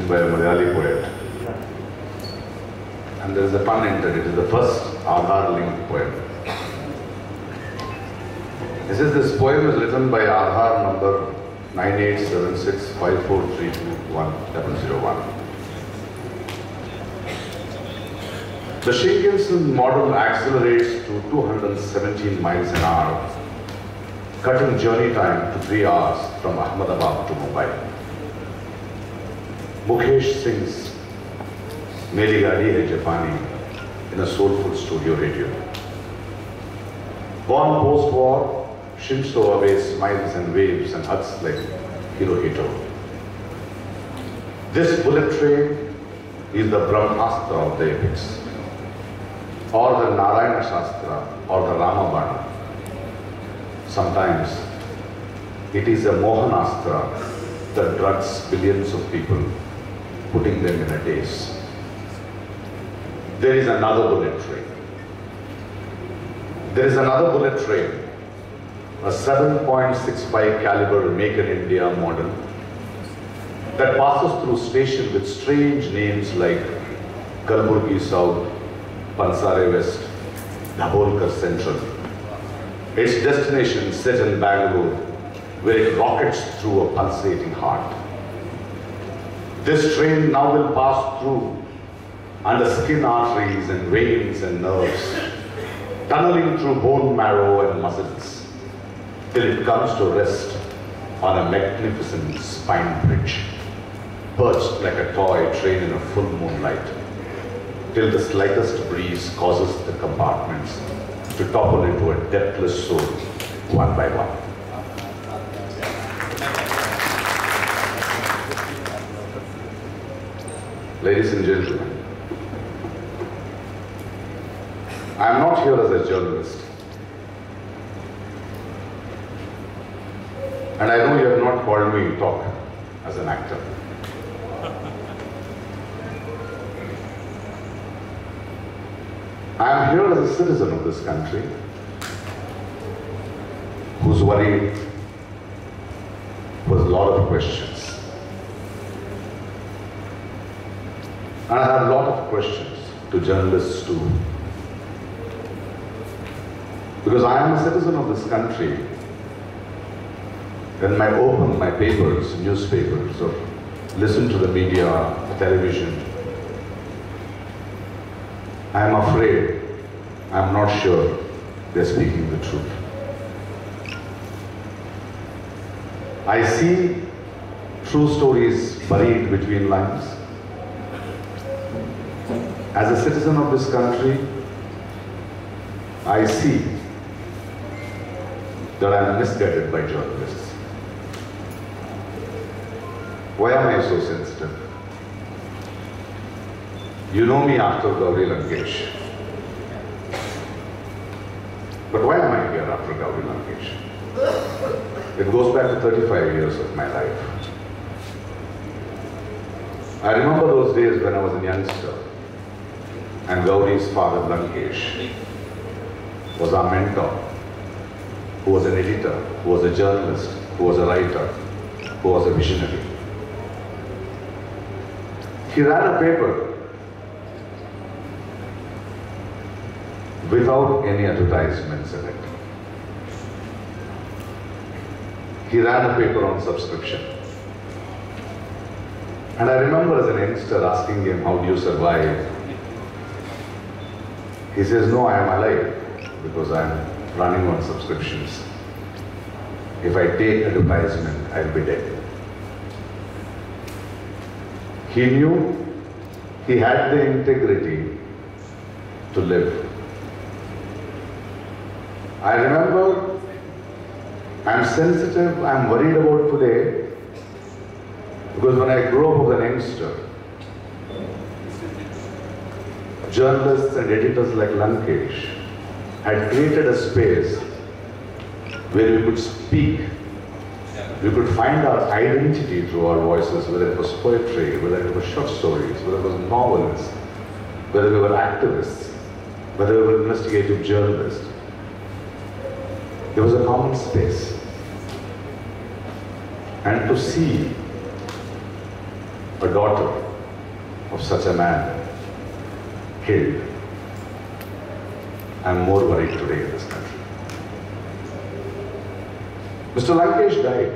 written by a Malayali poet. And there is a pun entered. It is the first Aadhaar-linked poem. This poem is written by Aadhaar number 987654321001. The Shinkansen model accelerates to 217 miles an hour, cutting journey time to 3 hours from Ahmedabad to Mumbai. Mukesh sings Meri Gaadi Hai Japani in a soulful studio radio. Born post-war, Shinzo Abe smiles and waves and hugs like Hirohito. This bullet train is the Brahmastra of the epics, or the Narayana Shastra, or the Ramabana. Sometimes it is a Mohanastra that drugs billions of people, putting them in a daze. There is another bullet train. There is another bullet train, a 7.65 caliber Make in India model that passes through station with strange names like Kalburgi South, Pansare West, Dhabholkar Central. Its destination set in Bangalore, where it rockets through a pulsating heart. This train now will pass through under skin arteries and veins and nerves, tunneling through bone marrow and muscles, till it comes to rest on a magnificent spine bridge, perched like a toy train in a full moonlight, till the slightest breeze causes the compartments to topple into a depthless soul, one by one. Ladies and gentlemen, I am not here as a journalist. And I know you have not called me to talk as an actor. I am here as a citizen of this country who's worried with a lot of questions. And I have a lot of questions to journalists too. Because I am a citizen of this country, when I open my papers, newspapers, or listen to the media, television, I am afraid, I am not sure they are speaking the truth. I see true stories buried between lines. As a citizen of this country, I see that I am misguided by journalists. Why am I so sensitive? You know me after Gauri Lankesh. But why am I here after Gauri Lankesh? It goes back to 35 years of my life. I remember those days when I was a youngster, and Gauri's father Lankesh was our mentor, who was an editor, who was a journalist, who was a writer, who was a visionary. He ran a paper without any advertisements in it. He ran a paper on subscription. And I remember as an youngster asking him, how do you survive? He says, no, I am alive because I am running on subscriptions. If I take advertisement, I'll be dead. He knew he had the integrity to live. I remember, I'm sensitive, I'm worried about today, because when I grew up as an youngster, journalists and editors like Lankesh had created a space where we could speak, we could find our identity through our voices, whether it was poetry, whether it was short stories, whether it was novels, whether we were activists, whether we were investigative journalists. There was a common space. And to see a daughter of such a man killed, I am more worried today in this country. Mr. Lankesh died.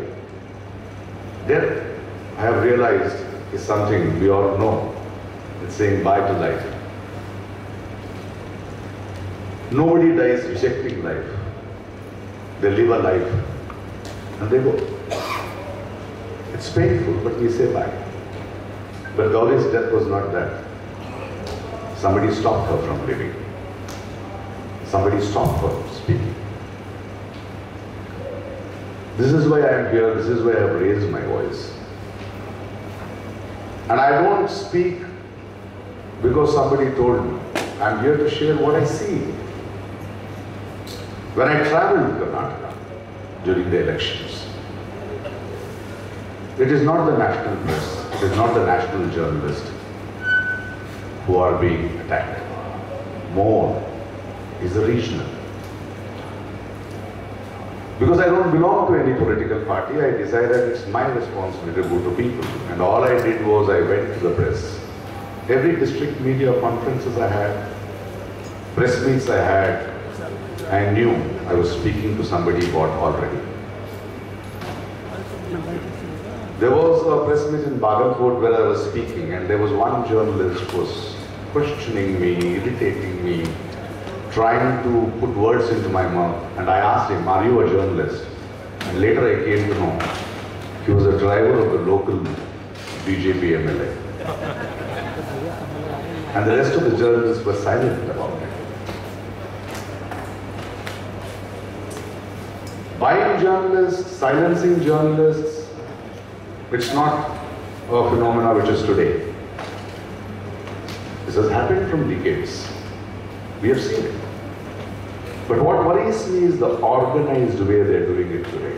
Death, I have realized, is something we all know. It's saying bye to life. Nobody dies rejecting life. They live a life and they go. It's painful, but we say bye. But Gauri's death was not that. Somebody stopped her from living. Somebody stopped her from speaking. This is why I am here. This is why I have raised my voice. And I don't speak because somebody told me. I am here to share what I see. When I traveled to Karnataka during the elections, it is not the national press, it is not the national journalists who are being attacked. More is the regional. Because I don't belong to any political party, I decided it's my responsibility to go to people. And all I did was I went to the press. Every district media conferences I had, press meets I had, I knew I was speaking to somebody bought already. There was a press meet in Bagalkot where I was speaking, and there was one journalist who was questioning me, irritating me, trying to put words into my mouth. And I asked him, are you a journalist? And later I came to know he was a driver of the local BJP MLA. And the rest of the journalists were silent about it. Buying journalists, silencing journalists, it's not a phenomenon which is today. This has happened from decades. We have seen it. But what worries me is the organized way they're doing it today.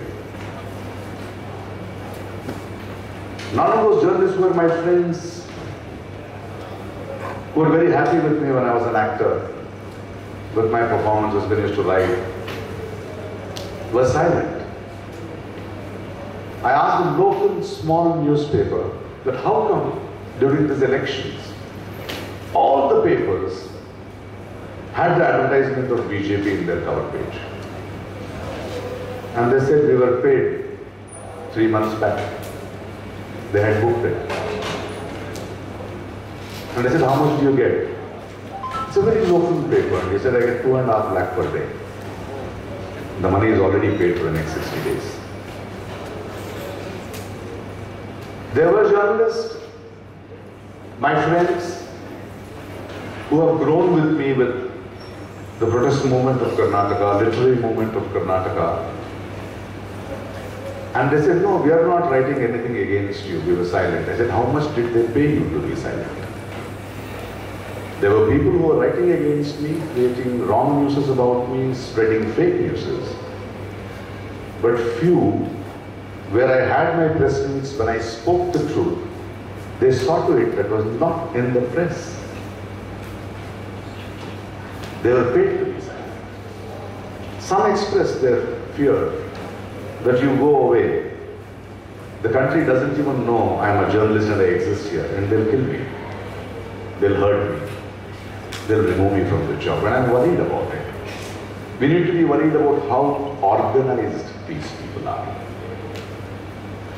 None of those journalists who were my friends, who were very happy with me when I was an actor, with my performances when I used to write, were silent. I asked the local small newspaper that how come during these elections, all the papers had the advertisement of BJP in their cover page. And they said we were paid 3 months back. They had booked it. And I said, how much do you get? It's a very local paper. And he said, I get 2.5 lakh per day. The money is already paid for the next 60 days. There were journalists, my friends, who have grown with me with the protest movement of Karnataka, literary movement of Karnataka. And they said, no, we are not writing anything against you. We were silent. I said, how much did they pay you to be silent? There were people who were writing against me, creating wrong news about me, spreading fake news. But few, where I had my press meets, when I spoke the truth, they saw to it that was not in the press. They were paid to be silent. Some expressed their fear that you go away. The country doesn't even know I'm a journalist and I exist here, and they'll kill me. They'll hurt me. They'll remove me from the job, and I'm worried about it. We need to be worried about how organized these people are.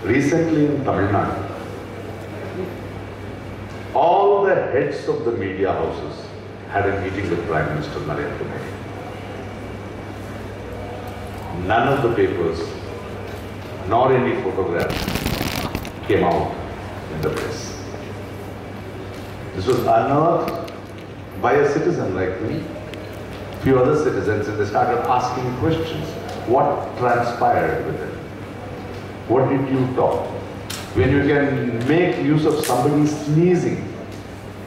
Recently in Tamil Nadu, all the heads of the media houses had a meeting with Prime Minister Narendra. None of the papers, nor any photographs came out in the press. This was unearthed by a citizen like me, few other citizens, and they started asking questions. What transpired with it? What did you talk? When you can make use of somebody sneezing,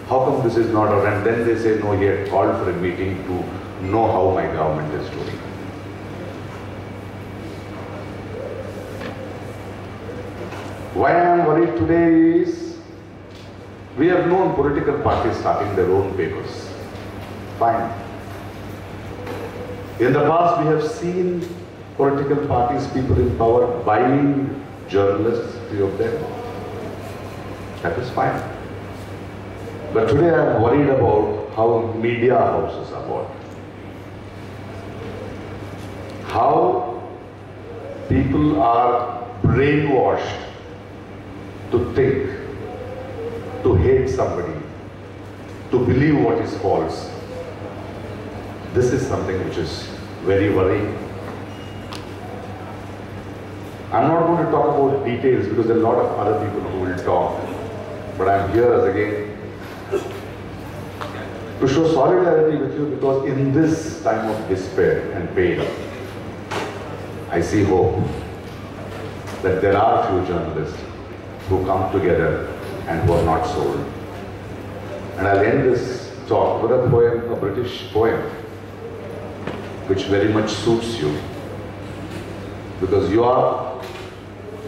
how come this is not out? And then they say, no, he had called for a meeting to know how my government is doing. Why I am worried today is, we have known political parties starting their own papers. Fine. In the past, we have seen political parties, people in power, buying journalists, few of them. That is fine. But today I am worried about how media houses are bought. How people are brainwashed to think, to hate somebody, to believe what is false. This is something which is very worrying. I'm not going to talk about details because there are a lot of other people who will talk. But I'm here as again to show solidarity with you, because in this time of despair and pain, I see hope that there are few journalists who come together and who are not sold. And I'll end this talk with a poem, a British poem, which very much suits you, because you are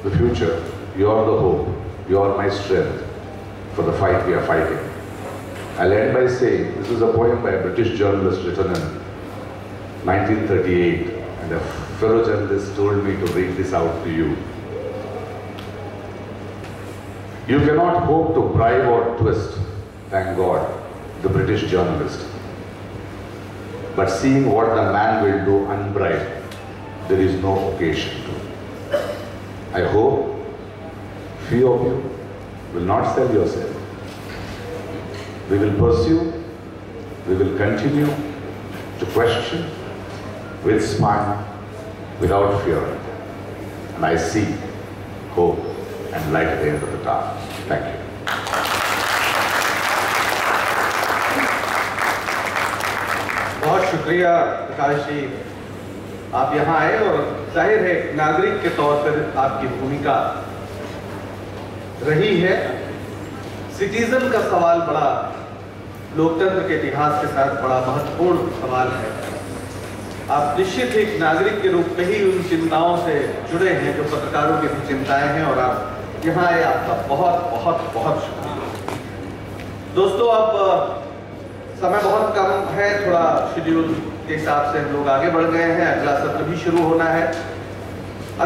the future, you are the hope, you are my strength for the fight we are fighting. I'll end by saying, this is a poem by a British journalist written in 1938, and a fellow journalist told me to read this out to you. You cannot hope to bribe or twist, thank God, the British journalist. But seeing what the man will do unbribed, there is no occasion to. I hope few of you will not sell yourself. We will pursue, we will continue to question with smile, without fear. And I see hope and light at the end of the tunnel. Thank you. बहुत शुक्रिया प्रकाश जी, आप यहाँ आए और जाहिर है एक नागरिक के तौर पर आपकी भूमिका रही है। सिटीजन का सवाल बड़ा लोकतंत्र के इतिहास के साथ बड़ा महत्वपूर्ण सवाल है। आप निश्चित एक नागरिक के रूप में ही उन चिंताओं से जुड़े हैं जो पत्रकारों की भी चिंताएं हैं, और आप यहाँ आए, आपका बहुत बहुत बहुत शुक्रिया। दोस्तों, अब समय बहुत कम है, थोड़ा शेड्यूल के हिसाब से हम लोग आगे बढ़ गए हैं, अगला सत्र भी शुरू होना है।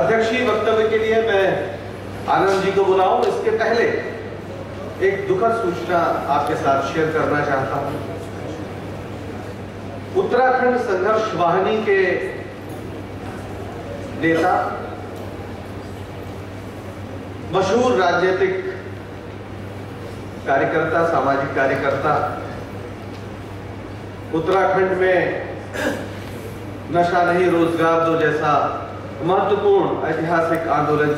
अध्यक्षीय वक्तव्य के लिए मैं आनंद जी को बुलाऊं, इसके पहले एक दुखद सूचना आपके साथ शेयर करना चाहता हूं। उत्तराखंड संघर्ष वाहिनी के नेता, मशहूर राजनीतिक कार्यकर्ता, सामाजिक कार्यकर्ता, उत्तराखंड में नशा नहीं रोजगार दो जैसा महत्वपूर्ण ऐतिहासिक आंदोलन